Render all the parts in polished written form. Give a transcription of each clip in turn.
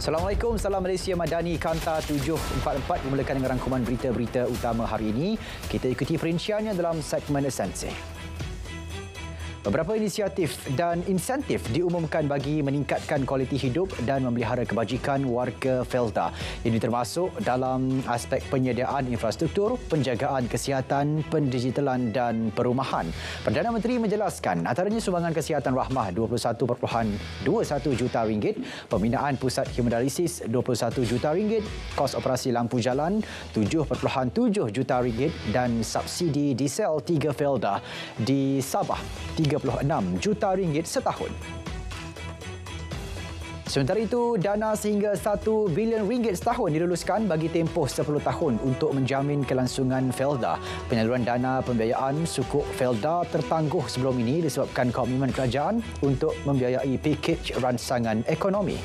Assalamualaikum, salam Malaysia Madani Kanta 744 memulakan dengan rangkuman berita-berita utama hari ini. Kita ikuti perinciannya dalam segmen Esensi. Beberapa inisiatif dan insentif diumumkan bagi meningkatkan kualiti hidup dan memelihara kebajikan warga Felda. Ini termasuk dalam aspek penyediaan infrastruktur, penjagaan kesihatan, pendigitalan dan perumahan. Perdana Menteri menjelaskan antaranya sumbangan kesihatan rahmah RM21.21 juta, pembinaan pusat hemodialisis RM21 juta, kos operasi lampu jalan RM7.7 juta dan subsidi diesel 3 Felda di Sabah RM36 juta setahun. Sementara itu, dana sehingga RM1 bilion setahun diluluskan bagi tempoh 10 tahun untuk menjamin kelangsungan Felda. Penyaluran dana pembiayaan sukuk Felda tertangguh sebelum ini disebabkan komitmen kerajaan untuk membiayai pakej ransangan ekonomi.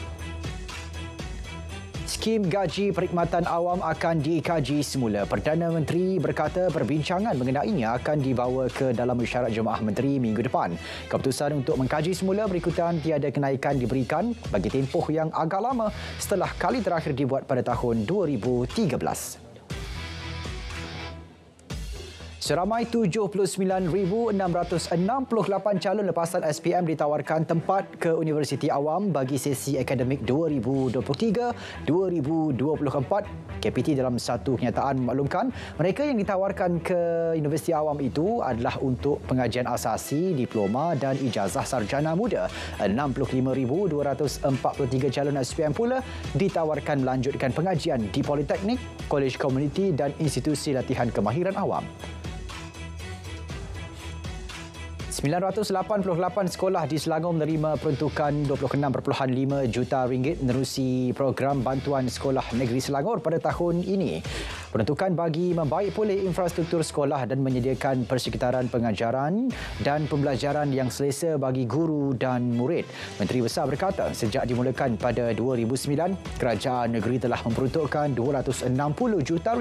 Skim gaji perkhidmatan awam akan dikaji semula. Perdana Menteri berkata perbincangan mengenainya akan dibawa ke dalam mesyuarat Jemaah Menteri minggu depan. Keputusan untuk mengkaji semula berikutan tiada kenaikan diberikan bagi tempoh yang agak lama setelah kali terakhir dibuat pada tahun 2013. Seramai 79,668 calon lepasan SPM ditawarkan tempat ke Universiti Awam bagi sesi akademik 2023-2024. KPT dalam satu kenyataan memaklumkan mereka yang ditawarkan ke Universiti Awam itu adalah untuk pengajian asasi, diploma dan ijazah sarjana muda. 65,243 calon SPM pula ditawarkan melanjutkan pengajian di Politeknik, Kolej Komuniti dan institusi latihan kemahiran awam. 988 sekolah di Selangor menerima peruntukan RM26.5 juta menerusi program bantuan sekolah negeri Selangor pada tahun ini. Peruntukan bagi membaik pulih infrastruktur sekolah dan menyediakan persekitaran pengajaran dan pembelajaran yang selesa bagi guru dan murid. Menteri Besar berkata sejak dimulakan pada 2009, kerajaan negeri telah memperuntukkan RM260 juta.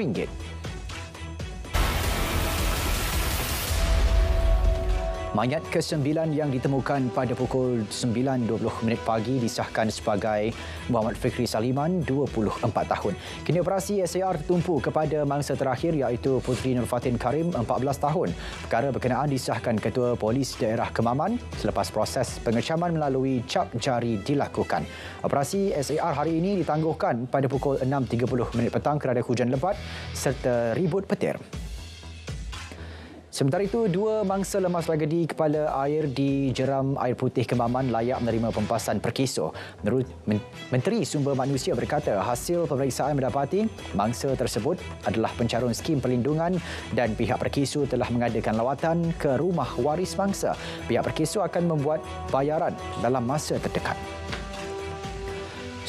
Mayat ke-9 yang ditemukan pada pukul 9.20 pagi disahkan sebagai Muhammad Fikri Saliman, 24 tahun. Kini operasi SAR tertumpu kepada mangsa terakhir iaitu Puteri Nur Fatin Karim, 14 tahun. Perkara berkenaan disahkan Ketua Polis Daerah Kemaman selepas proses pengecaman melalui cap jari dilakukan. Operasi SAR hari ini ditangguhkan pada pukul 6.30 petang kerana hujan lebat serta ribut petir. Sementara itu, dua mangsa lemas tragedi kepala air di Jeram Air Putih Kemaman layak menerima pempasan perkeso. Menurut Menteri Sumber Manusia berkata hasil pemeriksaan mendapati mangsa tersebut adalah pencarut skim perlindungan dan pihak perkeso telah mengadakan lawatan ke rumah waris mangsa. Pihak perkeso akan membuat bayaran dalam masa terdekat.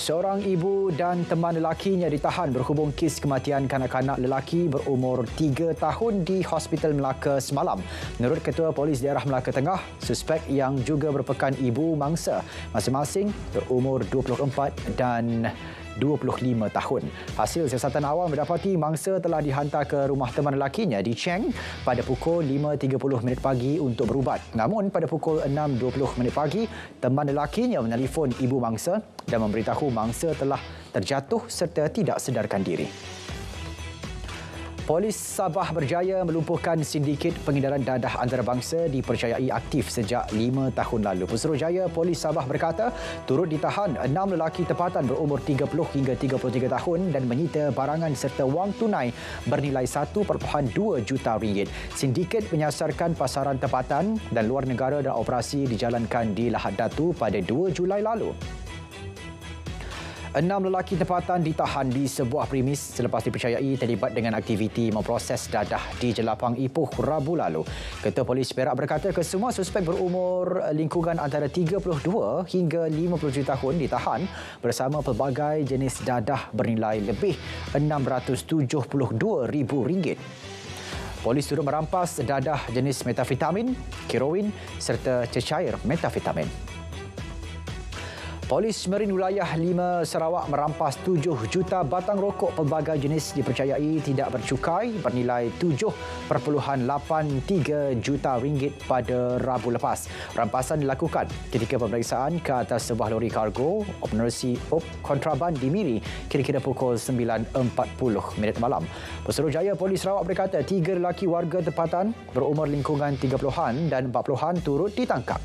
Seorang ibu dan teman lelakinya ditahan berhubung kes kematian kanak-kanak lelaki berumur 3 tahun di Hospital Melaka semalam. Menurut Ketua Polis Daerah Melaka Tengah, suspek yang juga merupakan ibu mangsa masing-masing berumur 24 dan 25 tahun. Hasil siasatan awal mendapati mangsa telah dihantar ke rumah teman lelakinya di Cheng pada pukul 5.30 pagi untuk berubat. Namun pada pukul 6.20 pagi, teman lelakinya menelefon ibu mangsa dan memberitahu mangsa telah terjatuh serta tidak sedarkan diri. Polis Sabah berjaya melumpuhkan sindiket pengedaran dadah antarabangsa dipercayai aktif sejak 5 tahun lalu. Pusurujaya Polis Sabah berkata turut ditahan 6 lelaki tempatan berumur 30 hingga 33 tahun dan menyita barangan serta wang tunai bernilai RM1.2 juta. Sindiket menyasarkan pasaran tempatan dan luar negara dan operasi dijalankan di Lahad Datu pada 2 Julai lalu. 6 lelaki tempatan ditahan di sebuah premis selepas dipercayai terlibat dengan aktiviti memproses dadah di Jelapang Ipoh Rabu lalu. Ketua Polis Perak berkata kesemua suspek berumur lingkungan antara 32 hingga 57 tahun ditahan bersama pelbagai jenis dadah bernilai lebih RM672,000. Polis turut merampas dadah jenis metafetamin, heroin serta cecair metafetamin. Polis Merin Wilayah 5 Sarawak merampas 7 juta batang rokok pelbagai jenis dipercayai tidak bercukai bernilai 7.83 juta ringgit pada Rabu lepas. Rampasan dilakukan ketika pemeriksaan ke atas sebuah lori kargo operasi kontraban di Miri kira-kira pukul 9.40 malam. Pesuruhjaya Polis Sarawak berkata 3 lelaki warga tempatan berumur lingkungan 30-an dan 40-an turut ditangkap.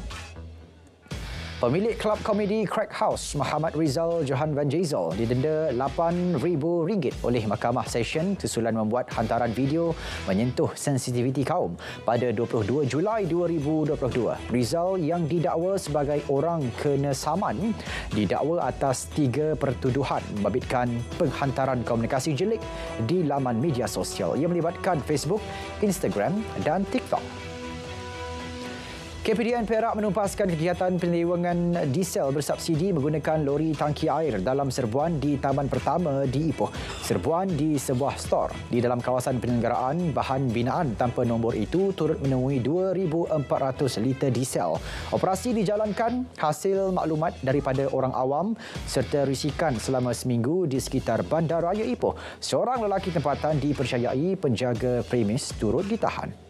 Pemilik klub komedi Crack House, Muhammad Rizal Johan Van Jazel, didenda RM8,000 oleh Mahkamah Session susulan membuat hantaran video menyentuh sensitiviti kaum pada 22 Julai 2022. Rizal yang didakwa sebagai orang kena saman didakwa atas 3 pertuduhan membabitkan penghantaran komunikasi jelik di laman media sosial yang melibatkan Facebook, Instagram dan TikTok. KPDN Perak menumpaskan kegiatan penyelewengan diesel bersubsidi menggunakan lori tangki air dalam serbuan di Taman Pertama di Ipoh. Serbuan di sebuah stor di dalam kawasan penyelenggaraan bahan binaan tanpa nombor itu turut menemui 2,400 liter diesel. Operasi dijalankan hasil maklumat daripada orang awam serta risikan selama seminggu di sekitar Bandaraya Ipoh. Seorang lelaki tempatan dipercayai penjaga premis turut ditahan.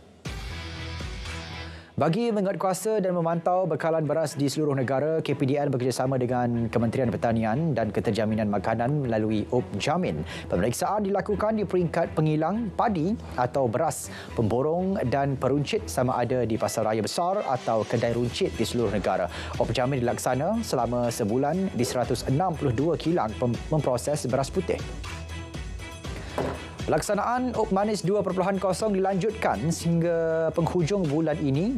Bagi menguatkuasa dan memantau bekalan beras di seluruh negara, KPDN bekerjasama dengan Kementerian Pertanian dan Keterjaminan Makanan melalui UpJamin. Pemeriksaan dilakukan di peringkat pengilang padi atau beras, pemborong dan peruncit sama ada di pasaraya besar atau kedai runcit di seluruh negara. UpJamin dilaksana selama sebulan di 162 kilang memproses beras putih. Pelaksanaan Up Manis 2.0 dilanjutkan sehingga penghujung bulan ini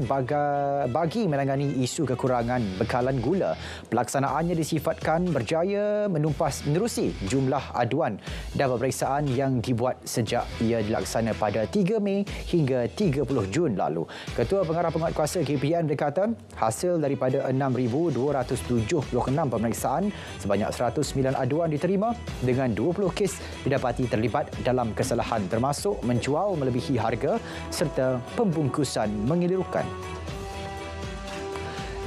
bagi menangani isu kekurangan bekalan gula. Pelaksanaannya disifatkan berjaya menerusi jumlah aduan dan pemeriksaan yang dibuat sejak ia dilaksana pada 3 Mei hingga 30 Jun lalu. Ketua Pengarah Penguatkuasa KPDN berkata, hasil daripada 6,276 pemeriksaan, sebanyak 109 aduan diterima dengan 20 kes didapati terlibat dalam kesalahan termasuk menjual melebihi harga serta pembungkusan mengelirukan.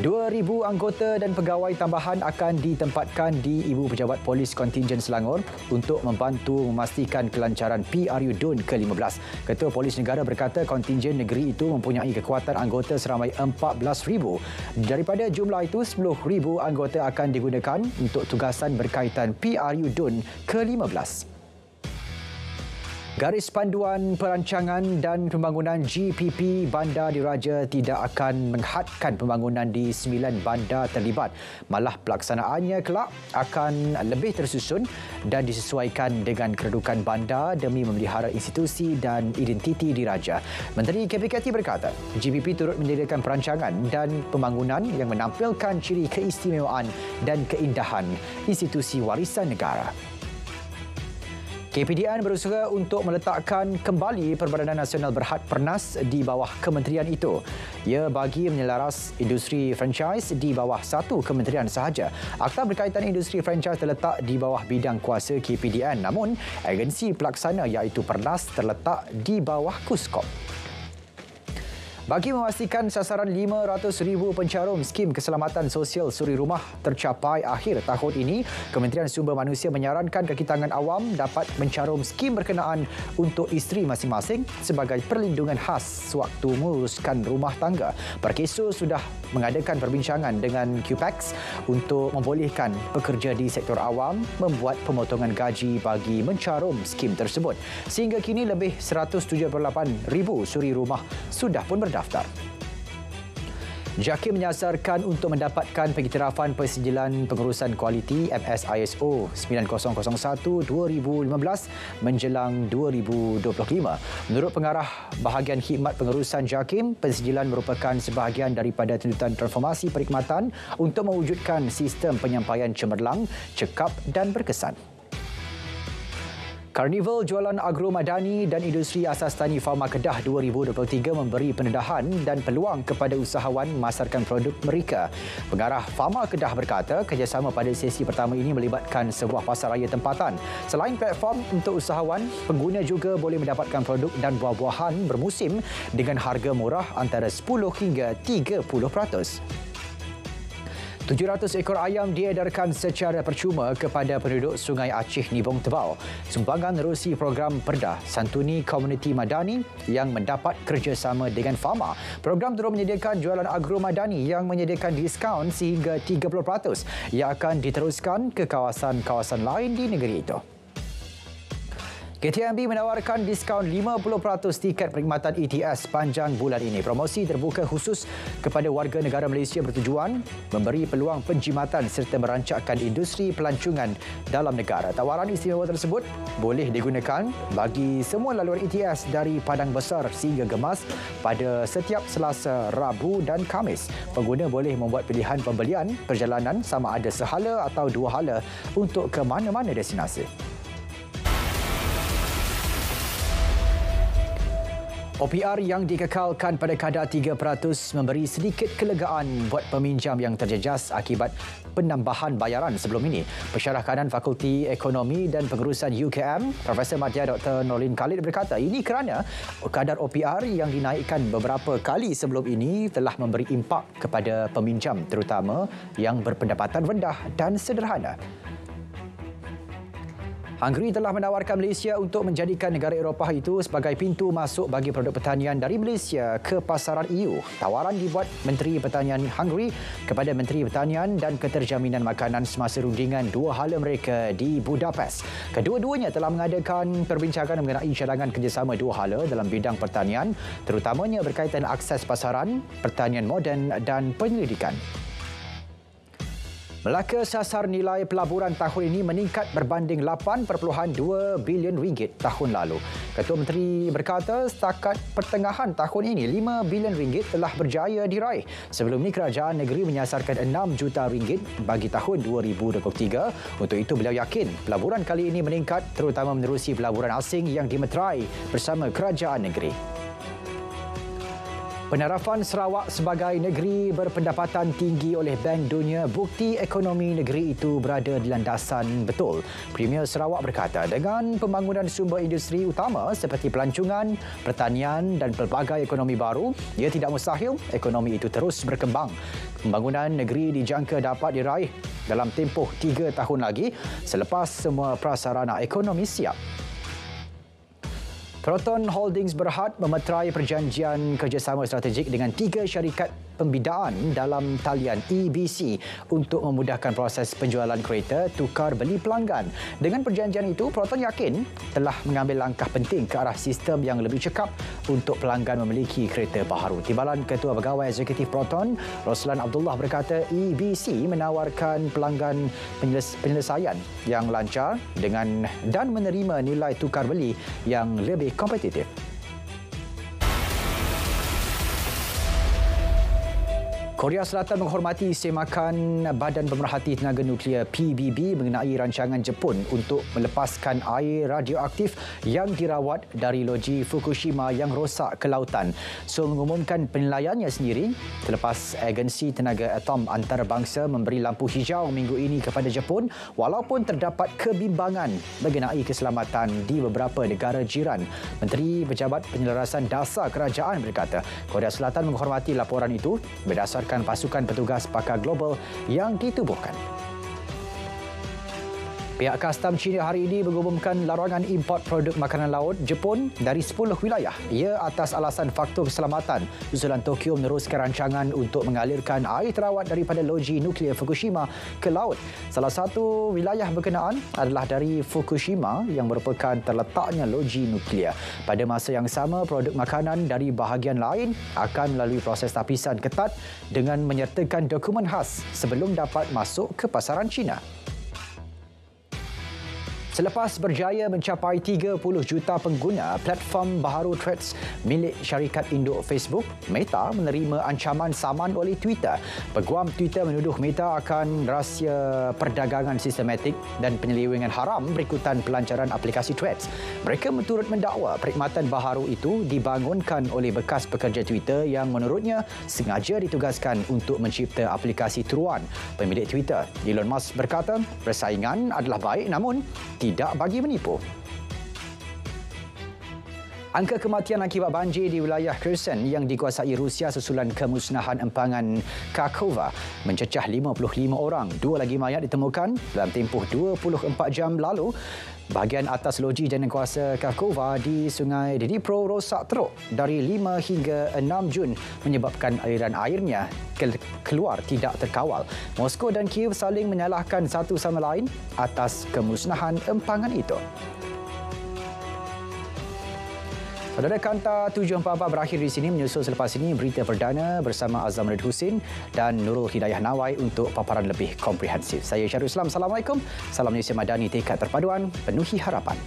2,000 anggota dan pegawai tambahan akan ditempatkan di Ibu Pejabat Polis Kontingen Selangor untuk membantu memastikan kelancaran PRU DUN ke-15. Ketua Polis Negara berkata kontingen negeri itu mempunyai kekuatan anggota seramai 14,000. Daripada jumlah itu, 10,000 anggota akan digunakan untuk tugasan berkaitan PRU DUN ke-15. Garis Panduan Perancangan dan Pembangunan GPP Bandar Diraja tidak akan menghadkan pembangunan di 9 bandar terlibat. Malah pelaksanaannya kelak akan lebih tersusun dan disesuaikan dengan kedudukan bandar demi memelihara institusi dan identiti diraja. Menteri KPKT berkata, GPP turut menyediakan perancangan dan pembangunan yang menampilkan ciri keistimewaan dan keindahan institusi warisan negara. KPDN berusaha untuk meletakkan kembali Perbadanan Nasional Berhad Pernas di bawah kementerian itu. Ia bagi menyelaras industri franchise di bawah satu kementerian sahaja. Akta berkaitan industri franchise terletak di bawah bidang kuasa KPDN, namun agensi pelaksana iaitu Pernas terletak di bawah KUSKOP. Bagi memastikan sasaran 500,000 pencarum skim keselamatan sosial suri rumah tercapai akhir tahun ini, Kementerian Sumber Manusia menyarankan kaki tangan awam dapat mencarum skim berkenaan untuk isteri masing-masing sebagai perlindungan khas sewaktu menguruskan rumah tangga. Parkeso sudah mengadakan perbincangan dengan QPEX untuk membolehkan pekerja di sektor awam membuat pemotongan gaji bagi mencarum skim tersebut. Sehingga kini lebih 178,000 suri rumah sudah pun berdaftar. JAKIM menyasarkan untuk mendapatkan pengiktirafan Persijilan Pengurusan Kualiti MSISO 9001-2015 menjelang 2025. Menurut Pengarah Bahagian Khidmat Pengurusan JAKIM, persijilan merupakan sebahagian daripada tuntutan transformasi perkhidmatan untuk mewujudkan sistem penyampaian cemerlang, cekap dan berkesan. Karnival Jualan Agro Madani dan Industri Asas Tani Farma Kedah 2023 memberi pendedahan dan peluang kepada usahawan memasarkan produk mereka. Pengarah Farma Kedah berkata, kerjasama pada sesi pertama ini melibatkan sebuah pasaraya tempatan. Selain platform untuk usahawan, pengguna juga boleh mendapatkan produk dan buah-buahan bermusim dengan harga murah antara 10 hingga 30%. 700 ekor ayam diedarkan secara percuma kepada penduduk Sungai Aceh Nibong Tebal. Sumbangan nerusi program Perdah Santuni Komuniti Madani yang mendapat kerjasama dengan Fama. Program turut menyediakan jualan agro madani yang menyediakan diskaun sehingga 30% yang akan diteruskan ke kawasan-kawasan lain di negeri itu. KTMB menawarkan diskaun 50% tiket perkhidmatan ETS sepanjang bulan ini. Promosi terbuka khusus kepada warga negara Malaysia bertujuan memberi peluang penjimatan serta merancangkan industri pelancongan dalam negara. Tawaran istimewa tersebut boleh digunakan bagi semua laluan ETS dari Padang Besar sehingga Gemas pada setiap Selasa, Rabu dan Khamis. Pengguna boleh membuat pilihan pembelian perjalanan sama ada sehala atau dua hala untuk ke mana-mana destinasi. OPR yang dikekalkan pada kadar 3% memberi sedikit kelegaan buat peminjam yang terjejas akibat penambahan bayaran sebelum ini. Pensyarah kanan Fakulti Ekonomi dan Pengurusan UKM, Profesor Madya Dr. Nordin Khalid berkata ini kerana kadar OPR yang dinaikkan beberapa kali sebelum ini telah memberi impak kepada peminjam terutama yang berpendapatan rendah dan sederhana. Hungary telah menawarkan Malaysia untuk menjadikan negara Eropah itu sebagai pintu masuk bagi produk pertanian dari Malaysia ke pasaran EU. Tawaran dibuat Menteri Pertanian Hungary kepada Menteri Pertanian dan Keterjaminan Makanan semasa rundingan dua hala mereka di Budapest. Kedua-duanya telah mengadakan perbincangan mengenai cadangan kerjasama dua hala dalam bidang pertanian, terutamanya berkaitan akses pasaran, pertanian moden dan penyelidikan. Melaka sasar nilai pelaburan tahun ini meningkat berbanding 8.2 bilion ringgit tahun lalu. Ketua Menteri berkata setakat pertengahan tahun ini 5 bilion ringgit telah berjaya diraih. Sebelum ini kerajaan negeri menyasarkan 6 juta ringgit bagi tahun 2023. Untuk itu beliau yakin pelaburan kali ini meningkat terutama menerusi pelaburan asing yang dimeterai bersama kerajaan negeri. Penarafan Sarawak sebagai negeri berpendapatan tinggi oleh Bank Dunia bukti ekonomi negeri itu berada di landasan betul. Premier Sarawak berkata dengan pembangunan sumber industri utama seperti pelancongan, pertanian dan pelbagai ekonomi baru, ia tidak mustahil ekonomi itu terus berkembang. Pembangunan negeri dijangka dapat diraih dalam tempoh 3 tahun lagi selepas semua prasarana ekonomi siap. Proton Holdings Berhad memeterai perjanjian kerjasama strategik dengan 3 syarikat pembidaan dalam talian EBC untuk memudahkan proses penjualan kereta tukar beli pelanggan. Dengan perjanjian itu, Proton yakin telah mengambil langkah penting ke arah sistem yang lebih cekap untuk pelanggan memiliki kereta baharu. Timbalan Ketua Pegawai Eksekutif Proton, Roslan Abdullah berkata EBC menawarkan pelanggan penyelesaian yang lancar dan menerima nilai tukar beli yang lebih kompetitif. Korea Selatan menghormati semakan Badan Pemerhati Tenaga Nuklear PBB mengenai rancangan Jepun untuk melepaskan air radioaktif yang dirawat dari loji Fukushima yang rosak ke lautan. Seoul mengumumkan penilaiannya sendiri selepas Agensi Tenaga Atom Antarabangsa memberi lampu hijau minggu ini kepada Jepun walaupun terdapat kebimbangan mengenai keselamatan di beberapa negara jiran. Menteri Pejabat Penyelarasan Dasar Kerajaan berkata Korea Selatan menghormati laporan itu berdasarkan pasukan petugas pakar global yang ditubuhkan. Pihak Kastam China hari ini mengumumkan larangan import produk makanan laut Jepun dari 10 wilayah. Ia atas alasan faktor keselamatan susulan Tokyo meneruskan rancangan untuk mengalirkan air terawat daripada loji nuklear Fukushima ke laut. Salah satu wilayah berkenaan adalah dari Fukushima yang merupakan terletaknya loji nuklear. Pada masa yang sama, produk makanan dari bahagian lain akan melalui proses tapisan ketat dengan menyertakan dokumen khas sebelum dapat masuk ke pasaran China. Selepas berjaya mencapai 30 juta pengguna, platform baharu Threads milik syarikat induk Facebook, Meta menerima ancaman saman oleh Twitter. Peguam Twitter menuduh Meta akan rahsia perdagangan sistematik dan penyelewengan haram berikutan pelancaran aplikasi Threads. Mereka turut mendakwa perkhidmatan baharu itu dibangunkan oleh bekas pekerja Twitter yang menurutnya sengaja ditugaskan untuk mencipta aplikasi tiruan. Pemilik Twitter, Elon Musk berkata, persaingan adalah baik namun tidak bagi menipu. Angka kematian akibat banjir di wilayah Kherson yang dikuasai Rusia susulan kemusnahan empangan Kakhovka mencecah 55 orang. 2 lagi mayat ditemukan dalam tempoh 24 jam lalu. Bahagian atas loji jaringan Kakhovka di Sungai Dnipro rosak teruk dari 5 hingga 6 Jun menyebabkan aliran airnya keluar tidak terkawal. Moskow dan Kiev saling menyalahkan satu sama lain atas kemusnahan empangan itu. Saudara, Kanta 744 berakhir di sini. Menyusul selepas ini berita perdana bersama Azam Red Husin dan Nurul Hidayah Nawai untuk paparan lebih komprehensif. Saya Syarul Islam. Assalamualaikum. Salam Malaysia Madani, tekad terpaduan, penuhi harapan.